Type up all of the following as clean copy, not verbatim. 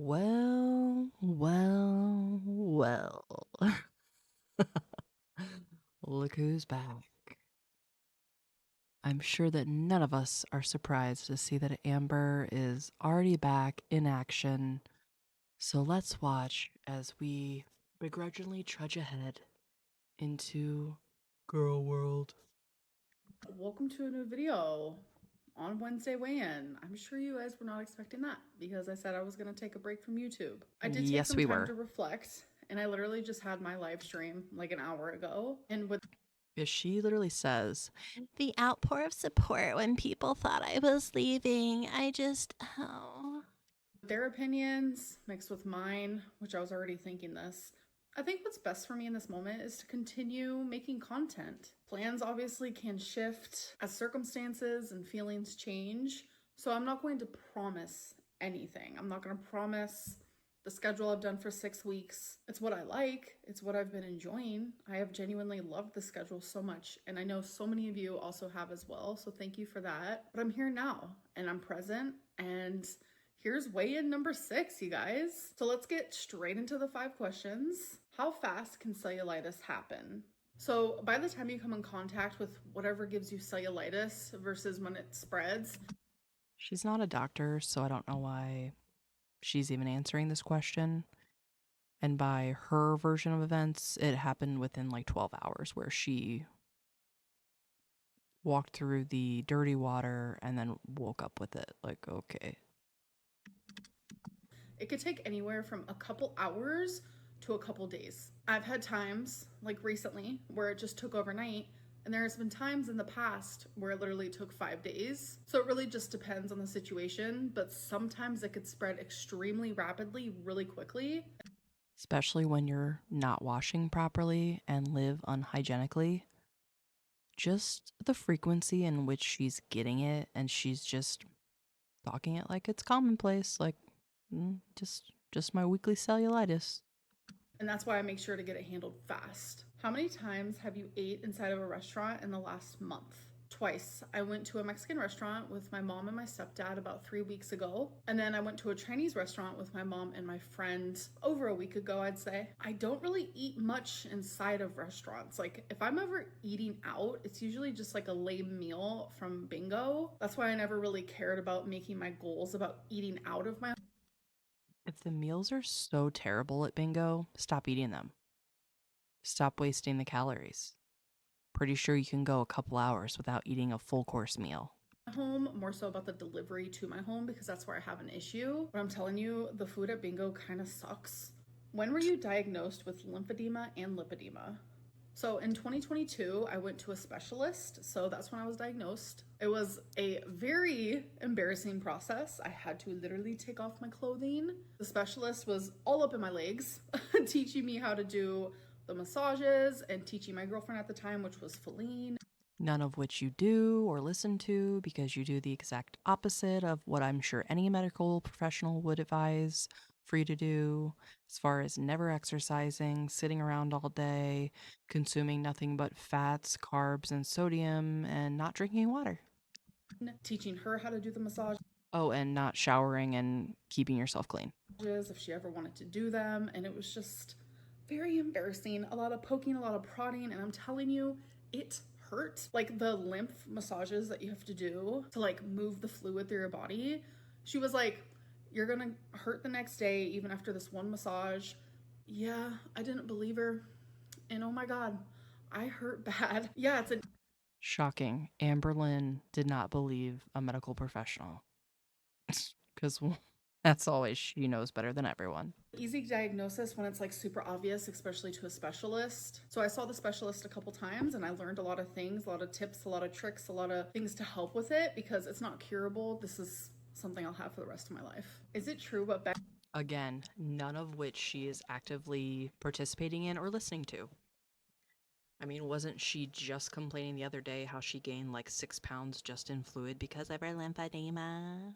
Well, well, well. Look who's back. I'm sure that none of us are surprised to see that Amber is already back in action. So let's watch as we begrudgingly trudge ahead into Girl World. Welcome to a new video on Wednesday weigh-in. I'm sure you guys were not expecting that because I said I was going to take a break from YouTube. I did take Yes, some we time were. to reflect, and I literally just had my live stream like an hour ago. And with Because she literally says, the outpour of support when people thought I was leaving, oh. their opinions mixed with mine, which I was already thinking this, I think what's best for me in this moment is to continue making content. Plans obviously can shift as circumstances and feelings change, so I'm not going to promise anything. I'm not going to promise the schedule I've done for 6 weeks. It's what I like, it's what I've been enjoying. I have genuinely loved the schedule so much, and I know so many of you also have as well, so thank you for that. But I'm here now, and I'm present, and here's weigh-in number 6, you guys. So let's get straight into the 5 questions. How fast can cellulitis happen? So by the time you come in contact with whatever gives you cellulitis versus when it spreads. She's not a doctor, so I don't know why she's even answering this question. And by her version of events, it happened within like 12 hours where she walked through the dirty water and then woke up with it. Like, okay. It could take anywhere from a couple hours to a couple days. I've had times, like recently, where it just took overnight, and there's been times in the past where it literally took 5 days. So it really just depends on the situation, but sometimes it could spread extremely rapidly, really quickly. Especially when you're not washing properly and live unhygienically. Just the frequency in which she's getting it and she's just talking it like it's commonplace. Like, just my weekly cellulitis. And that's why I make sure to get it handled fast. How many times have you ate inside of a restaurant in the last month? Twice. I went to a Mexican restaurant with my mom and my stepdad about 3 weeks ago. And then I went to a Chinese restaurant with my mom and my friend over a week ago, I'd say. I don't really eat much inside of restaurants. Like, if I'm ever eating out, it's usually just like a lame meal from bingo. That's why I never really cared about making my goals about eating out of my. If the meals are so terrible at bingo, stop eating them. Stop wasting the calories. Pretty sure you can go a couple hours without eating a full course meal. Home, more so about the delivery to my home because that's where I have an issue. But I'm telling you, the food at bingo kind of sucks. When were you diagnosed with lymphedema and lipedema? So in 2022, I went to a specialist. So that's when I was diagnosed. It was a very embarrassing process. I had to literally take off my clothing. The specialist was all up in my legs, teaching me how to do the massages and teaching my girlfriend at the time, which was Feline. None of which you do or listen to because you do the exact opposite of what I'm sure any medical professional would advise for you to do, as far as never exercising, sitting around all day, consuming nothing but fats, carbs, and sodium, and not drinking water. Teaching her how to do the massage. Oh, and not showering and keeping yourself clean. If she ever wanted to do them, and it was just very embarrassing. A lot of poking, a lot of prodding, and I'm telling you, it hurt. Like the lymph massages that you have to do to like move the fluid through your body. She was like, "You're gonna hurt the next day, even after this one massage." Yeah, I didn't believe her, and oh my god, I hurt bad. Yeah, it's an Shocking. Amberlyn did not believe a medical professional. Because that's always she knows better than everyone. easy diagnosis when it's like super obvious, especially to a specialist. So I saw the specialist a couple times and I learned a lot of things, a lot of tips, a lot of tricks, a lot of things to help with it because it's not curable. This is something I'll have for the rest of my life. Is it true what Beck Again, none of which she is actively participating in or listening to. I mean, wasn't she just complaining the other day how she gained like 6 pounds just in fluid because of her lymphedema?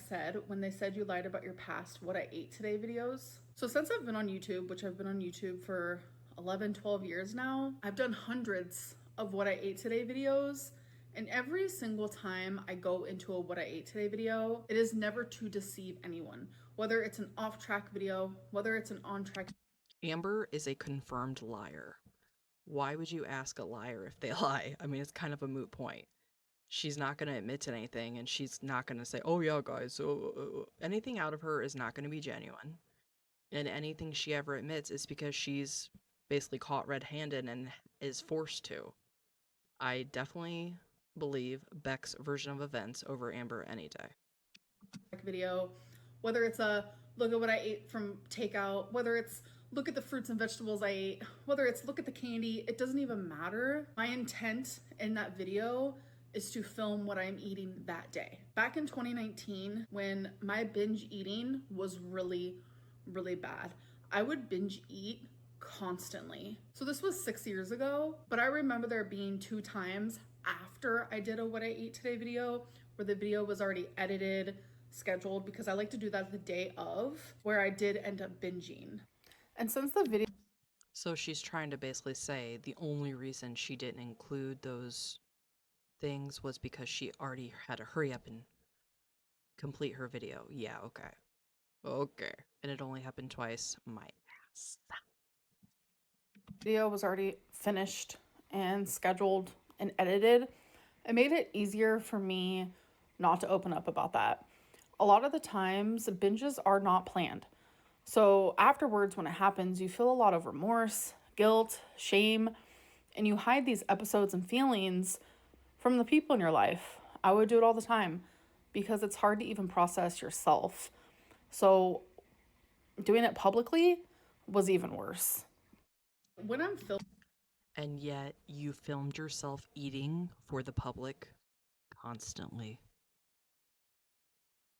said when they said you lied about your past what I ate today videos? So since I've been on YouTube, which I've been on YouTube for 11, 12 years now, I've done hundreds of what I ate today videos. And every single time I go into a what I ate today video, it is never to deceive anyone. Whether it's an off track video, whether it's an on track. Amber is a confirmed liar. Why would you ask a liar if they lie? I mean, it's kind of a moot point. She's not going to admit to anything, and she's not going to say, oh, yeah, guys, anything out of her is not going to be genuine. And anything she ever admits is because she's basically caught red-handed and is forced to. I definitely believe Beck's version of events over Amber any day. Video, whether it's a look at what I ate from takeout, whether it's look at the fruits and vegetables I ate, whether it's look at the candy, it doesn't even matter. My intent in that video is to film what I'm eating that day. Back in 2019, when my binge eating was really, really bad, I would binge eat constantly. So this was 6 years ago, but I remember there being 2 times after I did a what I ate today video where the video was already edited, scheduled, because I like to do that the day of, where I did end up binging. And since the video. So she's trying to basically say the only reason she didn't include those things was because she already had to hurry up and complete her video. Yeah, okay. Okay. And it only happened twice. My ass. Video was already finished and scheduled and edited, it made it easier for me not to open up about that. A lot of the times, binges are not planned. So afterwards, when it happens, you feel a lot of remorse, guilt, shame, and you hide these episodes and feelings from the people in your life. I would do it all the time because it's hard to even process yourself. So doing it publicly was even worse. When I'm filming. And yet you filmed yourself eating for the public constantly.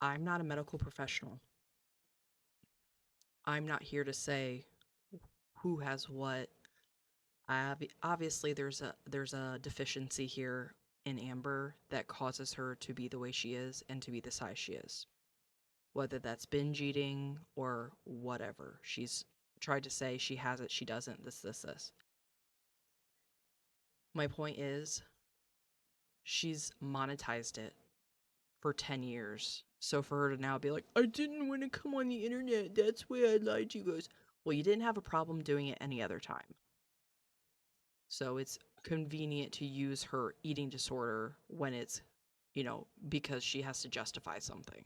I'm not a medical professional. I'm not here to say who has what. Obviously, there's a deficiency here in Amber that causes her to be the way she is and to be the size she is. Whether that's binge eating or whatever. She's tried to say she has it, she doesn't, this. My point is, she's monetized it for 10 years. So for her to now be like, I didn't want to come on the internet, that's why I lied to you guys. Well, you didn't have a problem doing it any other time. So it's convenient to use her eating disorder when it's, because she has to justify something.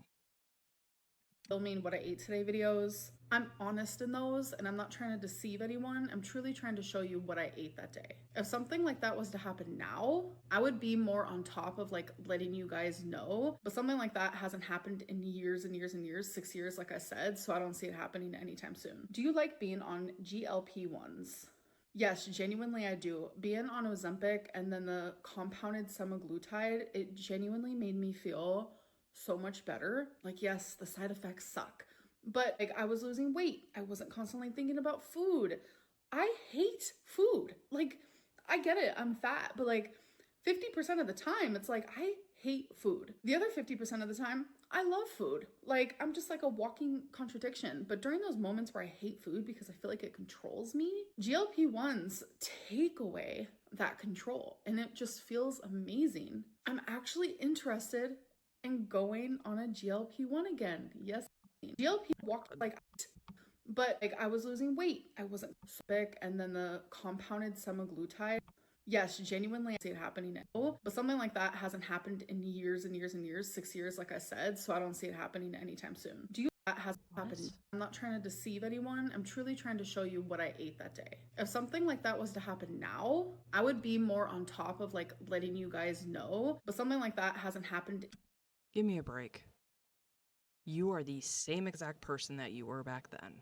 Filming what I ate today videos, I'm honest in those and I'm not trying to deceive anyone. I'm truly trying to show you what I ate that day. If something like that was to happen now, I would be more on top of like letting you guys know. But something like that hasn't happened in years and years and years, 6 years, like I said, so I don't see it happening anytime soon. Do you like being on GLP-1s? Yes, genuinely I do. Being on Ozempic and then the compounded semaglutide, it genuinely made me feel so much better. Like, yes, the side effects suck, but like I was losing weight. I wasn't constantly thinking about food. I hate food. Like, I get it, I'm fat, but like 50% of the time, it's like I hate food. The other 50% of the time, I love food. Like, I'm just like a walking contradiction. But during those moments where I hate food because I feel like it controls me, GLP-1s take away that control and it just feels amazing. I'm actually interested and going on a GLP-1 again. Yes, GLP walked like, but like I was losing weight. I wasn't sick, and then the compounded semaglutide. Yes, genuinely I see it happening now, but something like that hasn't happened in years and years and years, 6 years, like I said, so I don't see it happening anytime soon. Do you that has happened? I'm not trying to deceive anyone. I'm truly trying to show you what I ate that day. If something like that was to happen now, I would be more on top of like letting you guys know, but something like that hasn't happened. Give me a break. You are the same exact person that you were back then.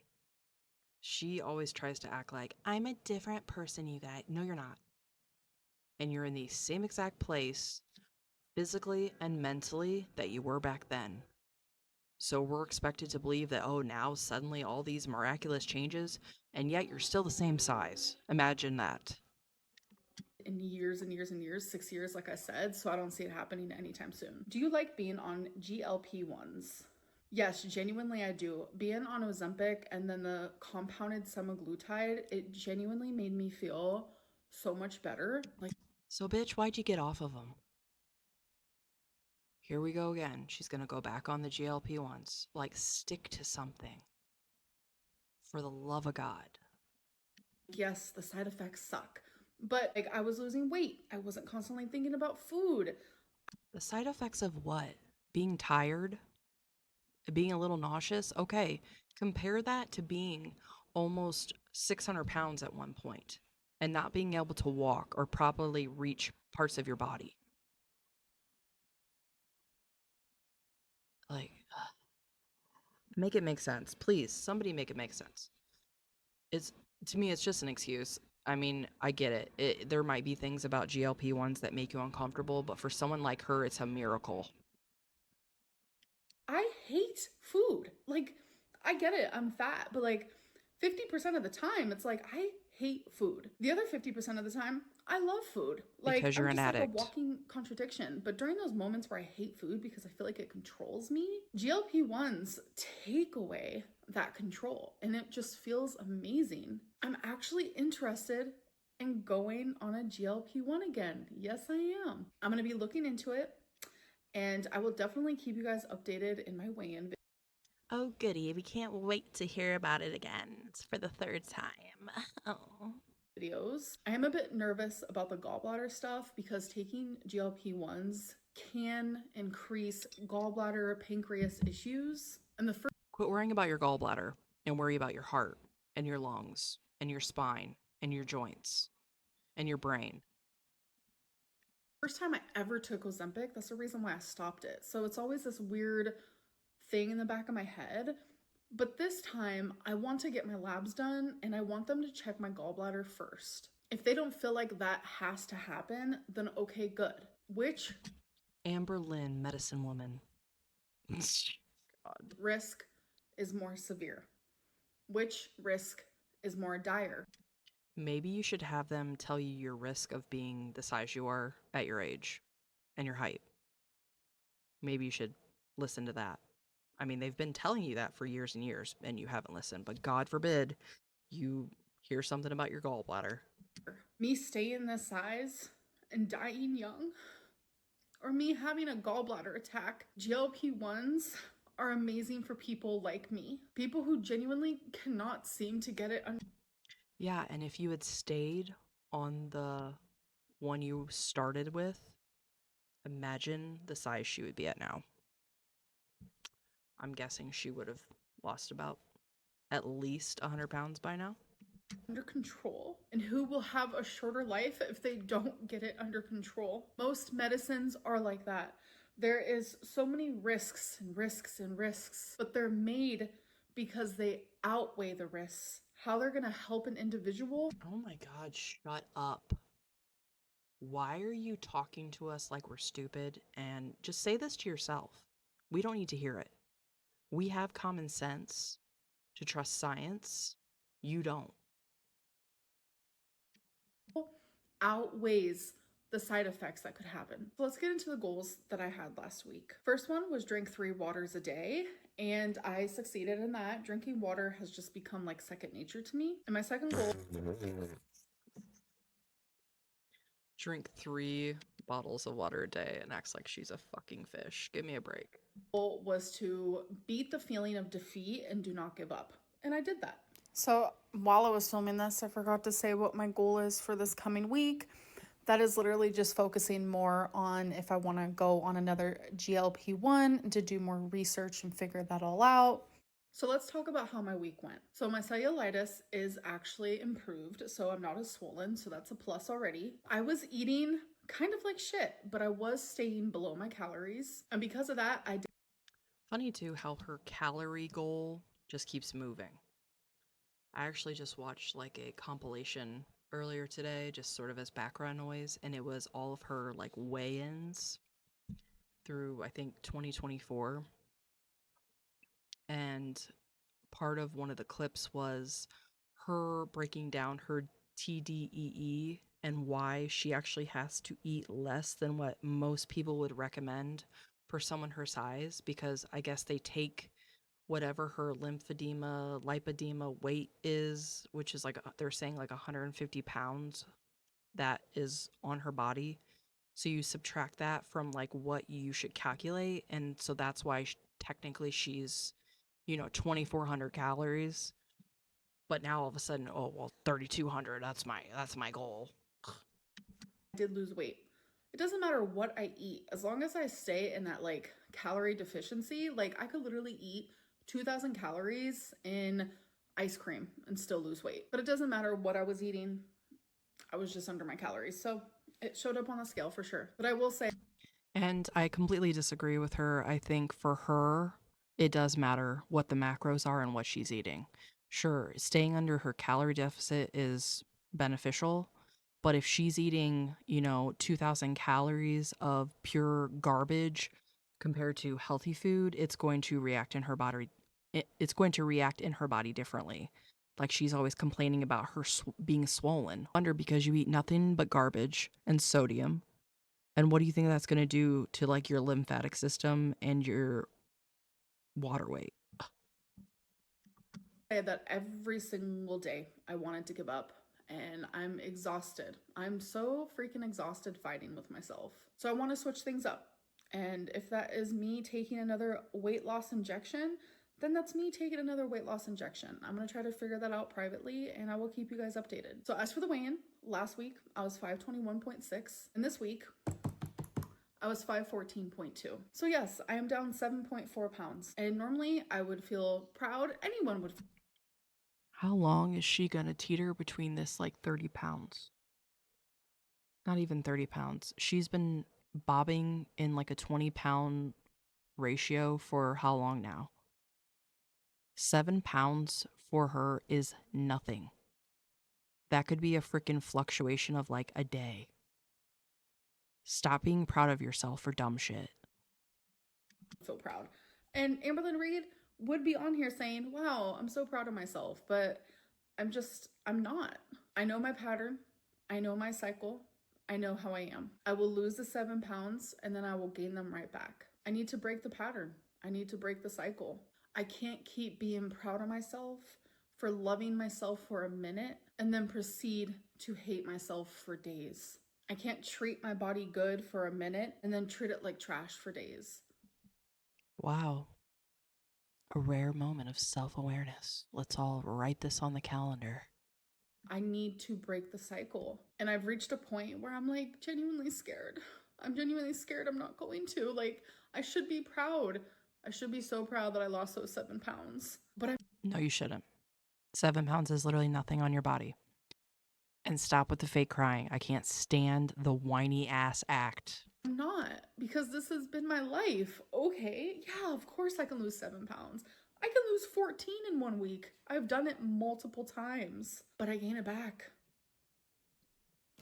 She always tries to act like, I'm a different person, you guys. No, you're not. And you're in the same exact place, physically and mentally, that you were back then. So we're expected to believe that, oh, now suddenly all these miraculous changes, and yet you're still the same size. Imagine that. In years and years and years, 6 years, like I said, so I don't see it happening anytime soon. Do you like being on GLP-1s? Yes, genuinely I do. Being on Ozempic and then the compounded semaglutide, it genuinely made me feel so much better. Like, So, bitch, why'd you get off of them? Here we go again. She's going to go back on the GLP ones. Like, stick to something. For the love of God. Yes, the side effects suck. But like I was losing weight. I wasn't constantly thinking about food. The side effects of what? Being tired? Being a little nauseous? Okay. Compare that to being almost 600 pounds at one point and not being able to walk or properly reach parts of your body. Like, make it make sense. Please, somebody make it make sense. It's to me, it's just an excuse. I mean, I get it. There might be things about GLP ones that make you uncomfortable, but for someone like her, it's a miracle. I hate food. Like, I get it, I'm fat, but like 50% of the time, it's like I hate food. The other 50% of the time, I love food. Like, Because you're I'm an just like a addict. walking contradiction. But during those moments where I hate food because I feel like it controls me, GLP 1s take away that control and it just feels amazing. I'm actually interested in going on a GLP 1 again. Yes, I am. I'm going to be looking into it and I will definitely keep you guys updated in my weigh in Oh, goody. We can't wait to hear about it again. It's for the third time. Oh. videos. I am a bit nervous about the gallbladder stuff because taking GLP 1s can increase gallbladder pancreas issues. And the Quit worrying about your gallbladder and worry about your heart and your lungs and your spine and your joints and your brain. first time I ever took Ozempic, that's the reason why I stopped it. So it's always this weird thing in the back of my head. But this time, I want to get my labs done and I want them to check my gallbladder first. If they don't feel like that has to happen, then okay, good. Which Amber Lynn, medicine woman. God. risk is more severe? Which risk is more dire? Maybe you should have them tell you your risk of being the size you are at your age and your height. Maybe you should listen to that. I mean, they've been telling you that for years and years, and you haven't listened. But God forbid you hear something about your gallbladder. Me staying this size and dying young? Or me having a gallbladder attack? GLP 1s are amazing for people like me, people who genuinely cannot seem to get it under Yeah, and if you had stayed on the one you started with, imagine the size she would be at now. I'm guessing she would have lost about at least 100 pounds by now. control, and who will have a shorter life if they don't get it under control. Most medicines are like that. There is so many risks and risks and risks, but they're made because they outweigh the risks. How they're going to help an individual. Oh my God, shut up. Why are you talking to us like we're stupid? And just say this to yourself. We don't need to hear it. We have common sense to trust science. You don't. Outweighs the side effects that could happen. So let's get into the goals that I had last week. First one was drink 3 waters a day, and I succeeded in that. Drinking water has just become like second nature to me. And my second goal Drink 3 bottles of water a day and acts like she's a fucking fish. Give me a break. was to beat the feeling of defeat and do not give up. And I did that. So while I was filming this, I forgot to say what my goal is for this coming week. That is literally just focusing more on if I want to go on another GLP 1 to do more research and figure that all out. So let's talk about how my week went. So my cellulitis is actually improved, so I'm not as swollen, so that's a plus already. I was eating kind of like shit, but I was staying below my calories. And because of that, I did Funny too how her calorie goal just keeps moving. I actually just watched like a compilation earlier today, just sort of as background noise, and it was all of her like weigh ins through, I think, 2024. And part of one of the clips was her breaking down her TDEE and why she actually has to eat less than what most people would recommend for someone her size, because I guess they take whatever her lymphedema, lipedema weight is, which is like they're saying like 150 pounds that is on her body, So you subtract that from like what you should calculate. And so that's why technically she's, 2,400 calories. But now all of a sudden, oh, well, 3,200, that's my goal. Did lose weight. It doesn't matter what I eat, as long as I stay in that like calorie deficiency, like I could literally eat 2,000 calories in ice cream and still lose weight. But it doesn't matter what I was eating, I was just under my calories. So it showed up on the scale for sure. But I will say, And I completely disagree with her. I think for her, it does matter what the macros are and what she's eating. Sure, staying under her calorie deficit is beneficial, but if she's eating, 2,000 calories of pure garbage compared to healthy food, it's going to react in her body. It's going to react in her body differently. Like she's always complaining about her being swollen. Wonder because you eat nothing but garbage and sodium, and what do you think that's going to do to like your lymphatic system and your water weight? that every single day I wanted to give up and I'm exhausted. I'm so freaking exhausted fighting with myself. So I want to switch things up. And if that is me taking another weight loss injection, then that's me taking another weight loss injection. I'm going to try to figure that out privately and I will keep you guys updated. So as for the weigh-in, last week I was 521.6 and this week I was 514.2. So yes, I am down 7.4 pounds. And normally I would feel proud. Anyone would. How long is she going to teeter between this like 30 pounds? Not even 30 pounds. She's been bobbing in like a 20-pound ratio for how long now? 7 pounds for her is nothing. That could be a freaking fluctuation of like a day. Stop being proud of yourself for dumb shit. So proud. And Amberlyn Reed would be on here saying, wow, I'm so proud of myself, but I'm not. I know my pattern. I know my cycle. I know how I am. I will lose the 7 pounds and then I will gain them right back. I need to break the pattern. I need to break the cycle. I can't keep being proud of myself for loving myself for a minute and then proceed to hate myself for days. I can't treat my body good for a minute and then treat it like trash for days. Wow. A rare moment of self awareness. Let's all write this on the calendar. I need to break the cycle. And I've reached a point where I'm like genuinely scared. I'm genuinely scared I'm not going to. Like, I should be proud. I should be so proud that I lost those 7 pounds. But I'm No, you shouldn't. 7 pounds is literally nothing on your body. And stop with the fake crying. I can't stand the whiny ass act. not, because this has been my life. Okay, yeah, of course I can lose 7 pounds. I can lose 14 in 1 week. I've done it multiple times, but I gain it back.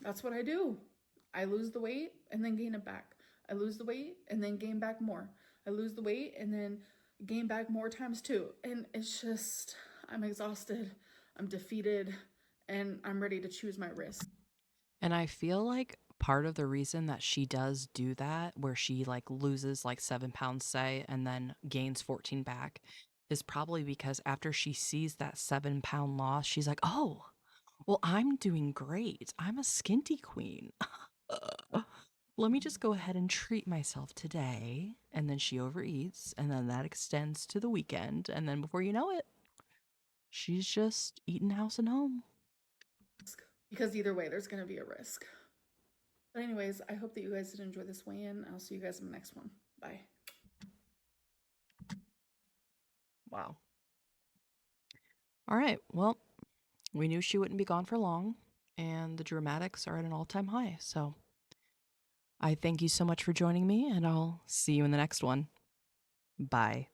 That's what I do. I lose the weight and then gain it back. I lose the weight and then gain back more. I lose the weight and then gain back more times two. And it's just, I'm exhausted, I'm defeated, and I'm ready to choose my risk. And I feel like part of the reason that she does do that, where she like loses like 7 pounds, say, and then gains 14 back, is probably because after she sees that 7 pound loss, she's like, oh, well, I'm doing great. I'm a skinty queen. Let me just go ahead and treat myself today. And then she overeats, and then that extends to the weekend. And then before you know it, she's just eating house and home. Because either way, there's going to be a risk. But, anyways, I hope that you guys did enjoy this weigh in. I'll see you guys in the next one. Bye. Wow. All right. Well, we knew she wouldn't be gone for long, and the dramatics are at an all time high. So I thank you so much for joining me, and I'll see you in the next one. Bye.